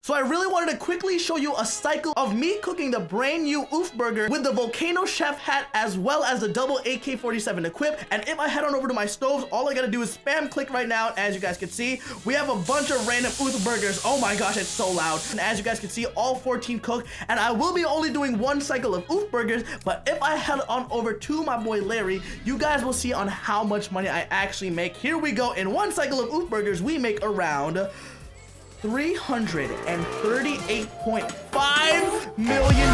So I really wanted to quickly show you a cycle of me cooking the brand new oof burger with the volcano chef hat as well as the double AK-47 equip. And if I head on over to my stoves, all I gotta do is spam click right now. As you guys can see, we have a bunch of random oof burgers. Oh my gosh, it's so loud. And as you guys can see, all 14 cooked, and I will be only doing one cycle of oof burgers. But if I head on over to my boy Larry, you guys will see on how much money I actually make. Here we go. In one cycle of oof burgers, we make around $338.5 million.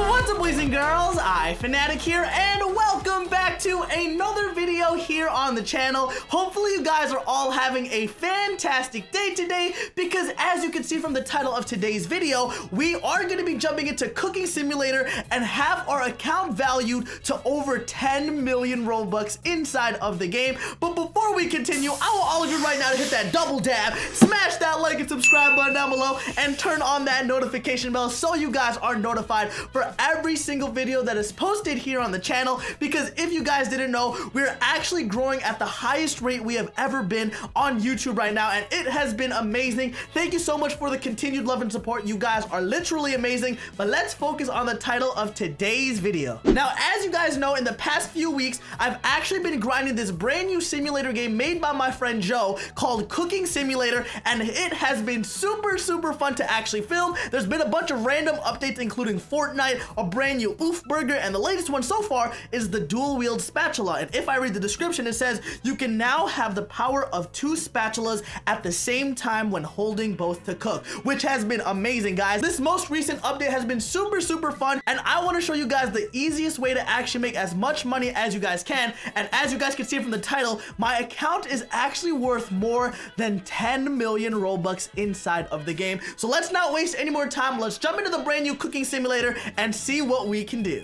What's up, boys and girls? Fanatic here, and welcome back to another video here on the channel. Hopefully you guys are all having a fantastic day today, because as you can see from the title of today's video, we are going to be jumping into Cooking Simulator and have our account valued to over 10 million Robux inside of the game. But before we continue, I want all of you right now to hit that double dab, smash that like and subscribe button down below, and turn on that notification bell so you guys are notified for every single video that is posted here on the channel. Because if you guys didn't know, we're actually growing at the highest rate we have ever been on YouTube right now, and it has been amazing. Thank you so much for the continued love and support. You guys are literally amazing. But let's focus on the title of today's video. Now, as you guys know, in the past few weeks, I've actually been grinding this brand new simulator game made by my friend Joe called Cooking Simulator, and it has been super fun to actually film. There's been a bunch of random updates, including Fortnite, a brand new oof burger, and the latest one so far is the dual wield spatula. And if I read the description, it says you can now have the power of 2 spatulas at the same time when holding both to cook, which has been amazing, guys. This most recent update has been super fun, and I want to show you guys the easiest way to actually make as much money as you guys can. And as you guys can see from the title, my account is actually worth more than 10 million Robux inside of the game. So let's not waste any more time. Let's jump into the brand new Cooking Simulator and see what we can do.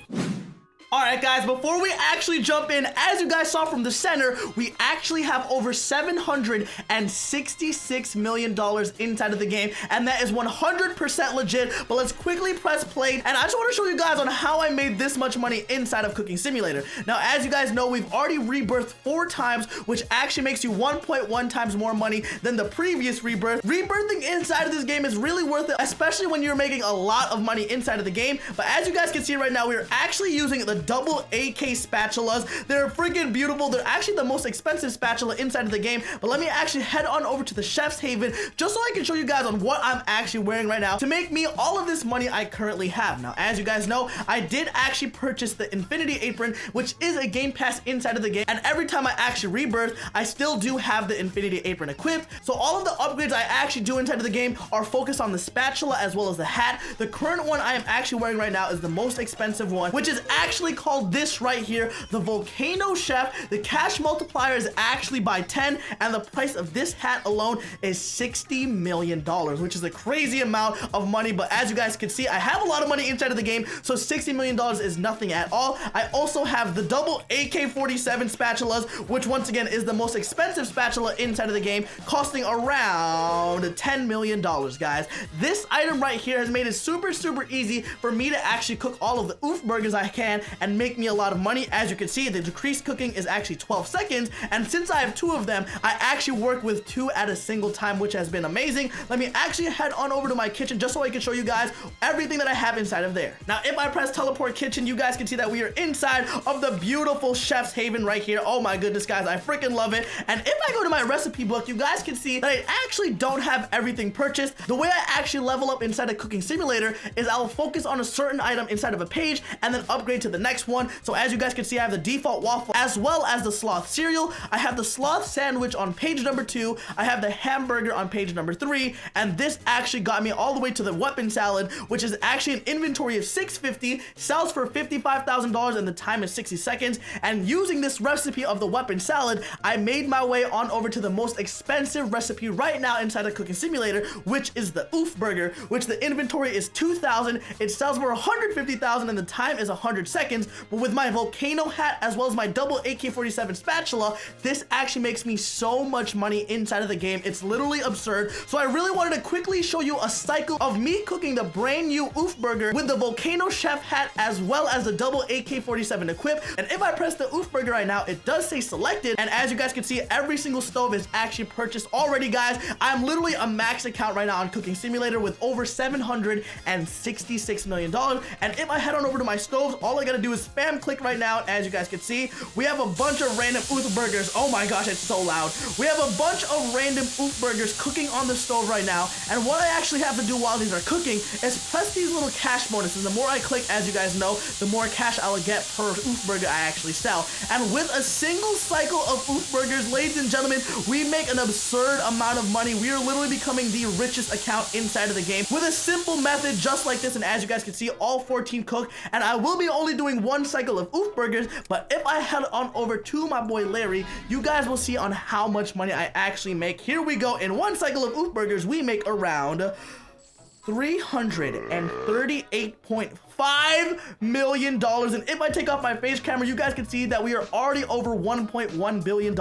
Alright guys, before we actually jump in, as you guys saw from the center, we actually have over $766 million inside of the game, and that is 100% legit. But let's quickly press play, and I just want to show you guys on how I made this much money inside of Cooking Simulator. Now, as you guys know, we've already rebirthed 4 times, which actually makes you 1.1 times more money than the previous rebirth. Rebirthing inside of this game is really worth it, especially when you're making a lot of money inside of the game. But as you guys can see right now, we're actually using the double AK spatulas. They're freaking beautiful. They're actually the most expensive spatula inside of the game. But let me actually head on over to the chef's haven just so I can show you guys on what I'm actually wearing right now to make me all of this money I currently have. Now, as you guys know, I did actually purchase the Infinity Apron, which is a game pass inside of the game, and every time I actually rebirth, I still do have the Infinity Apron equipped. So all of the upgrades I actually do inside of the game are focused on the spatula as well as the hat. The current one I am actually wearing right now is the most expensive one, which is actually called this right here, the Volcano Chef. The cash multiplier is actually by 10, and the price of this hat alone is $60 million, which is a crazy amount of money. But as you guys can see, I have a lot of money inside of the game, so $60 million is nothing at all. I also have the double AK-47 spatulas, which once again is the most expensive spatula inside of the game, costing around $10 million, guys. This item right here has made it super easy for me to actually cook all of the oof burgers I can and make me a lot of money. As you can see, the decreased cooking is actually 12 seconds, and since I have 2 of them, I actually work with 2 at a single time, which has been amazing. Let me actually head on over to my kitchen just so I can show you guys everything that I have inside of there. Now, if I press teleport kitchen, you guys can see that we are inside of the beautiful chef's haven right here. Oh my goodness, guys, I freaking love it. And if I go to my recipe book, you guys can see that I actually don't have everything purchased. The way I actually level up inside of Cooking Simulator is I'll focus on a certain item inside of a page and then upgrade to the next one. So as you guys can see, I have the default waffle as well as the sloth cereal. I have the sloth sandwich on page number 2. I have the hamburger on page number 3, and this actually got me all the way to the weapon salad, which is actually an inventory of 650, sells for $55,000, and the time is 60 seconds. And using this recipe of the weapon salad, I made my way on over to the most expensive recipe right now inside of Cooking Simulator, which is the oof burger, which the inventory is 2,000. It sells for $150,000, and the time is 100 seconds. seconds, but with my volcano hat as well as my double AK-47 spatula, this actually makes me so much money inside of the game. It's literally absurd. So I really wanted to quickly show you a cycle of me cooking the brand new oof burger with the volcano chef hat as well as the double AK-47 equipped. And if I press the oof burger right now, it does say selected, and as you guys can see, every single stove is actually purchased already, guys. I'm literally a max account right now on Cooking Simulator with over $766 million. And if I head on over to my stoves, all I gotta do is spam click right now. As you guys can see, we have a bunch of random oof burgers. Oh my gosh, it's so loud. We have a bunch of random oof burgers cooking on the stove right now. And what I actually have to do while these are cooking is press these little cash bonuses. The more I click, as you guys know, the more cash I will get per oof burger I actually sell. And with a single cycle of oof burgers, ladies and gentlemen, we make an absurd amount of money. We are literally becoming the richest account inside of the game with a simple method just like this. And as you guys can see, all 14 cook, and I will be only doing one cycle of oof burgers. But if I head on over to my boy Larry, you guys will see on how much money I actually make. Here we go. In one cycle of oof burgers, we make around $338.5 million. And if I take off my face camera, you guys can see that we are already over $1.1 billion.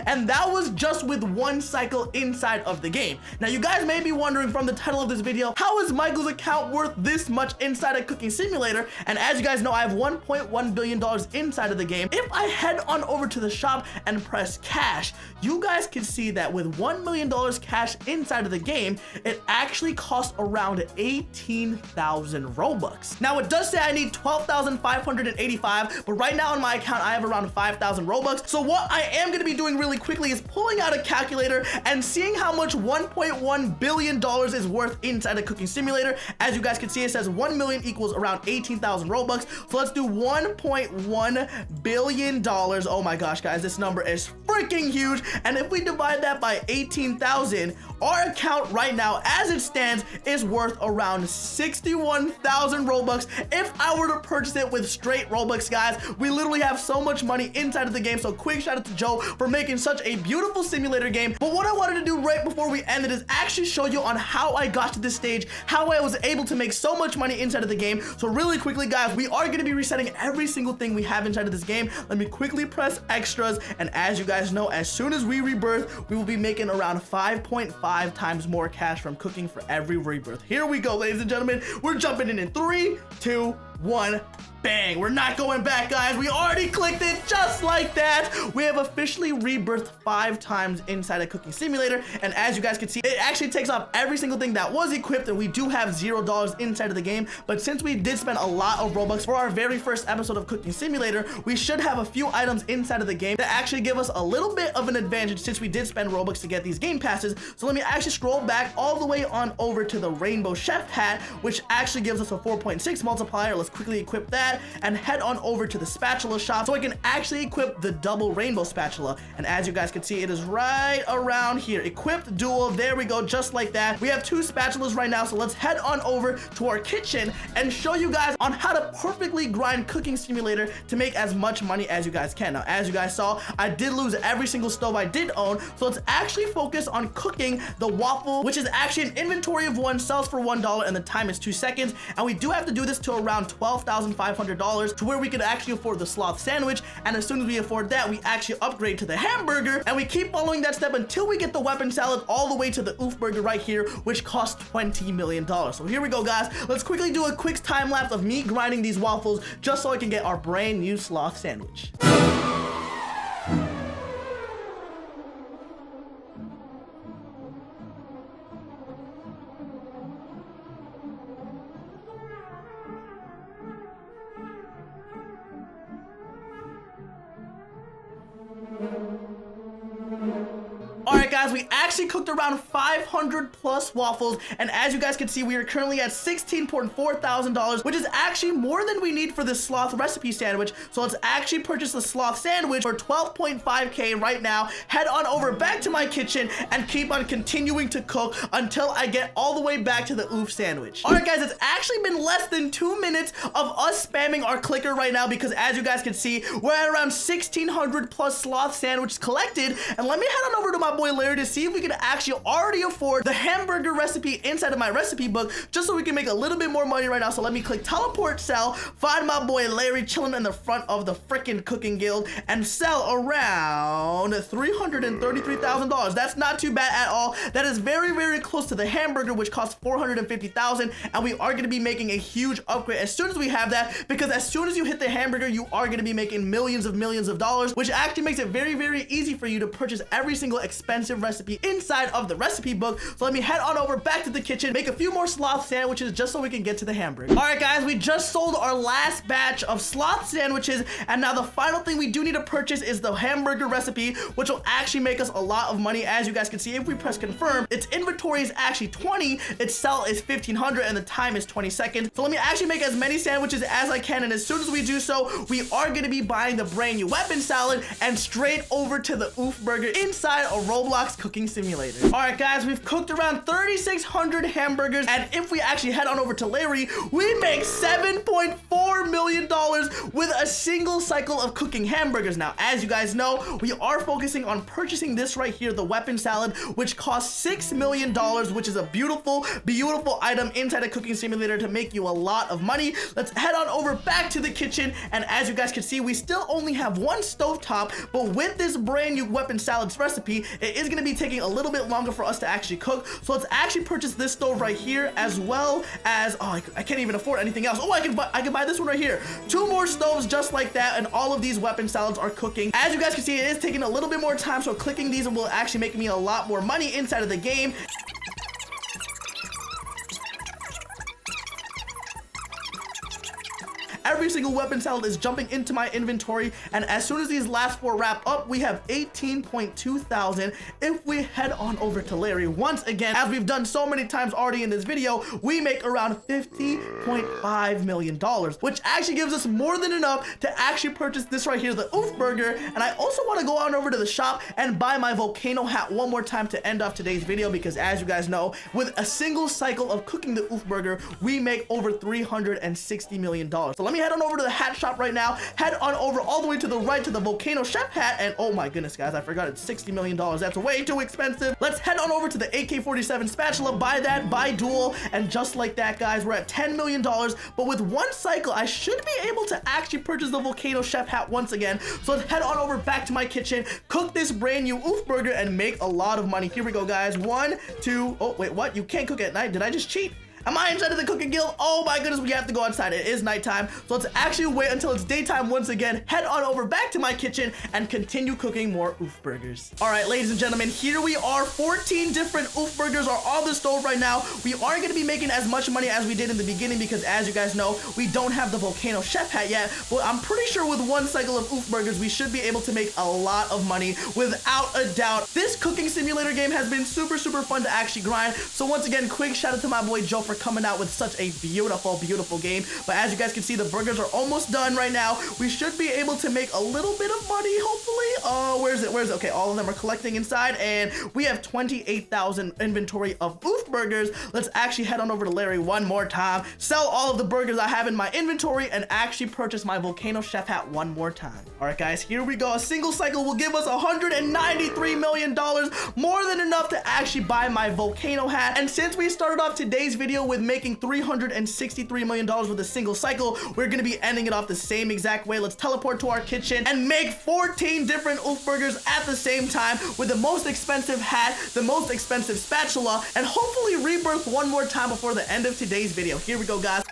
And that was just with one cycle inside of the game. Now, you guys may be wondering from the title of this video, how is Michael's account worth this much inside of Cooking Simulator? And as you guys know, I have $1.1 billion inside of the game. If I head on over to the shop and press cash, you guys can see that with $1 million cash inside of the game, it actually costs around 18,000 Robux. Now, it does say I need 12,585, but right now on my account, I have around 5,000 Robux. So what I am going to be doing really quickly is pulling out a calculator and seeing how much $1.1 billion is worth inside of Cooking Simulator. As you guys can see, it says 1 million equals around 18,000 Robux. So let's do $1.1 billion. Oh my gosh, guys, this number is freaking huge. And if we divide that by 18,000, our account right now, as it stands, is worth around 61,000 Robux. If I were to purchase it with straight Robux, guys, we literally have so much money inside of the game. So quick shout out to Joe for making such a beautiful simulator game. But what I wanted to do right before we end it is actually show you on how I got to this stage, how I was able to make so much money inside of the game. So really quickly, guys, we are going to be resetting every single thing we have inside of this game. Let me quickly press extras. And as you guys know, as soon as we rebirth, we will be making around 5.5 times more cash from cooking for every rebirth. Here we go, ladies and gentlemen. We're jumping in 3, 2, 1. Bang, we're not going back, guys. We already clicked it just like that. We have officially rebirthed 5 times inside of Cooking Simulator. And as you guys can see, it actually takes off every single thing that was equipped, and we do have $0 inside of the game. But since we did spend a lot of Robux for our very first episode of Cooking Simulator, we should have a few items inside of the game that actually give us a little bit of an advantage since we did spend Robux to get these game passes. So let me actually scroll back all the way on over to the Rainbow Chef hat, which actually gives us a 4.6 multiplier. Let's quickly equip that and head on over to the spatula shop so I can actually equip the double rainbow spatula. And as you guys can see, it is right around here. Equipped dual. There we go, just like that. We have 2 spatulas right now, so let's head on over to our kitchen and show you guys on how to perfectly grind Cooking Simulator to make as much money as you guys can. Now, as you guys saw, I did lose every single stove I did own, so let's actually focus on cooking the waffle, which is actually an inventory of 1, sells for $1, and the time is 2 seconds. And we do have to do this to around $12,500 to where we could actually afford the sloth sandwich. And as soon as we afford that, we actually upgrade to the hamburger, and we keep following that step until we get the weapon salad all the way to the oof burger right here, which costs $20 million. So here we go, guys. Let's quickly do a quick time lapse of me grinding these waffles just so I can get our brand new sloth sandwich. Alright guys, we actually cooked around 500 plus waffles, and as you guys can see, we are currently at $16.4 thousand, which is actually more than we need for this sloth recipe sandwich. So let's actually purchase the sloth sandwich for 12.5K right now, head on over back to my kitchen, and keep on continuing to cook until I get all the way back to the oof sandwich. Alright guys, it's actually been less than 2 minutes of us spamming our clicker right now, because as you guys can see, we're at around 1,600 plus sloth sandwiches collected. And let me head on over to my boy Larry Simulator to see if we can actually already afford the hamburger recipe inside of my recipe book, just so we can make a little bit more money right now. So let me click teleport sell, find my boy Larry chilling in the front of the freaking cooking guild, and sell around $333,000. That's not too bad at all. That is very, very close to the hamburger, which costs $450,000, and we are going to be making a huge upgrade as soon as we have that, because as soon as you hit the hamburger, you are going to be making millions of dollars, which actually makes it very, very easy for you to purchase every single expensive recipe inside of the recipe book. So let me head on over back to the kitchen, make a few more sloth sandwiches just so we can get to the hamburger. All right, guys, we just sold our last batch of sloth sandwiches, and now the final thing we do need to purchase is the hamburger recipe, which will actually make us a lot of money. As you guys can see, if we press confirm, its inventory is actually 20, its sell is 1500, and the time is 20 seconds. So let me actually make as many sandwiches as I can, and as soon as we do so, we are going to be buying the brand new weapon salad and straight over to the Oof Burger inside a Roblox Cooking Simulator. All right, guys, we've cooked around 3,600 hamburgers, and if we actually head on over to Larry, we make $7.4 million with a single cycle of cooking hamburgers. Now, as you guys know, we are focusing on purchasing this right here, the weapon salad, which costs $6 million, which is a beautiful, beautiful item inside a cooking simulator to make you a lot of money. Let's head on over back to the kitchen, and as you guys can see, we still only have one stovetop, but with this brand new weapon salads recipe, it is going to be taking a little bit longer for us to actually cook. So let's actually purchase this stove right here, as well as, oh, I can't even afford anything else. Oh, I can buy this one right here. 2 more stoves just like that, and all of these weapon salads are cooking. As you guys can see, it is taking a little bit more time, so clicking these will actually make me a lot more money inside of the game. Every single weapon salad is jumping into my inventory, and as soon as these last 4 wrap up, we have 18.2 thousand. If we head on over to Larry once again, as we've done so many times already in this video, we make around $50.5 million, which actually gives us more than enough to actually purchase this right here, the Oof Burger. And I also want to go on over to the shop and buy my volcano hat one more time to end off today's video, because as you guys know, with a single cycle of cooking the Oof Burger, we make over $360 million. So let me head on over to the hat shop right now, head on over all the way to the right to the volcano chef hat, and oh my goodness, guys, I forgot it's $60 million. That's way too expensive. Let's head on over to the AK-47 spatula, buy that, buy dual, and just like that, guys, we're at $10 million. But with one cycle, I should be able to actually purchase the volcano chef hat once again. So let's head on over back to my kitchen, cook this brand new Oof Burger, and make a lot of money. Here we go, guys. 1, 2, oh wait, what? You can't cook at night. Did I just cheat? Am I inside of the cooking guild? Oh my goodness, we have to go outside. It is nighttime, so let's actually wait until it's daytime once again, head on over back to my kitchen, and continue cooking more Oof Burgers. All right, ladies and gentlemen, here we are. 14 different Oof Burgers are on the stove right now. We aren't gonna be making as much money as we did in the beginning, because as you guys know, we don't have the volcano chef hat yet, but I'm pretty sure with one cycle of Oof Burgers, we should be able to make a lot of money without a doubt. This cooking simulator game has been super, super fun to actually grind. So once again, quick shout out to my boy Joe for coming out with such a beautiful, beautiful game. But as you guys can see, the burgers are almost done right now. We should be able to make a little bit of money, hopefully. Where is it? Okay, all of them are collecting inside, and we have 28,000 inventory of Oof Burgers. Let's actually head on over to Larry one more time, sell all of the burgers I have in my inventory, and actually purchase my volcano chef hat one more time. All right, guys, here we go. A single cycle will give us $193 million, more than enough to actually buy my volcano hat. And since we started off today's video with making $363 million with a single cycle, we're gonna be ending it off the same exact way. Let's teleport to our kitchen and make 14 different Oof Burgers at the same time with the most expensive hat, the most expensive spatula, and hopefully rebirth one more time before the end of today's video. Here we go, guys.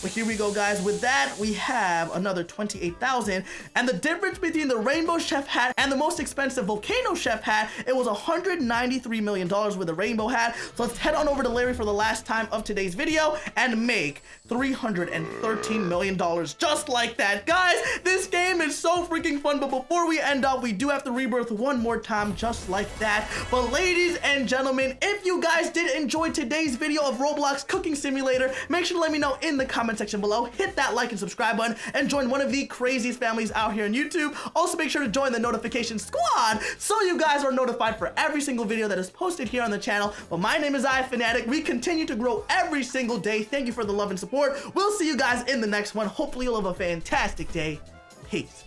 But here we go, guys. With that, we have another 28,000. And the difference between the Rainbow Chef hat and the most expensive Volcano Chef hat, it was $193 million with the Rainbow hat. So let's head on over to Larry for the last time of today's video and make $313 million just like that. Guys, this game is so freaking fun. But before we end up, we do have to rebirth one more time just like that. But ladies and gentlemen, if you guys did enjoy today's video of Roblox Cooking Simulator, make sure to let me know in the comment section below. Hit that like and subscribe button and join one of the craziest families out here on YouTube. Also, make sure to join the notification squad so you guys are notified for every single video that is posted here on the channel. But my name is iFanatic. We continue to grow every single day. Thank you for the love and support. We'll see you guys in the next one. Hopefully you'll have a fantastic day. Peace.